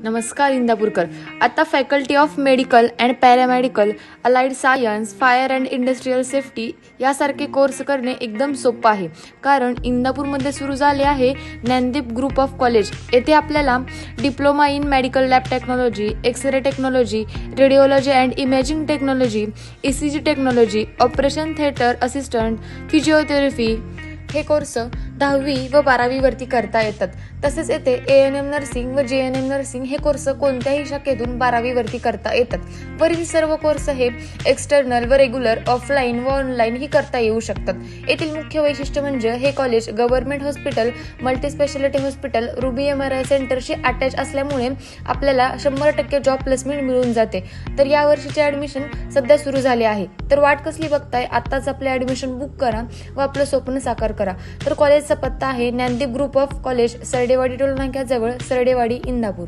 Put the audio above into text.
नमस्कार इंदापूरकर. आता faculty of medical and paramedical, allied science, fire and industrial safety यासारखे course करणे एकदम सोपं आहे. कारण इंदापूरमध्ये सुरू झाले आहे ज्ञानदीप ग्रुप ऑफ कॉलेज. येथे आपल्याला diploma in medical lab technology, X ray technology, radiology and imaging technology, ECG technology, operation theatre assistant, physiotherapy हे कोर्स 10वी व 12वी वरती करता येतात. तसेच येथे ANM नर्सिंग व JNM नर्सिंग हे कोर्स कोणत्याही शाखेतून 12वी वरती करता येतात. वरील सर्व कोर्स हे एक्सटर्नल व रेग्युलर, ऑफलाईन व ऑनलाईन ही करता येऊ शकतात. येथील मुख्य वैशिष्ट्य म्हणजे हे college government hospital, multispeciality hospital, Ruby MRI सेंटरशी अटॅच असल्यामुळे आपल्याला 100% जॉब प्लेसमेंट मिळून जाते. तर या वर्षीचे ऍडमिशन सध्या सुरू झाले आहे. तर वाट कसली बघताय? आताच आपले ऍडमिशन बुक करा व आपलं स्वप्न साकार करा. तर कॉलेजचा पत्ता आहे Dnyandeep group of college, Sardewadi toll नाक्याजवळ, सरडेवाडी, इंदापूर.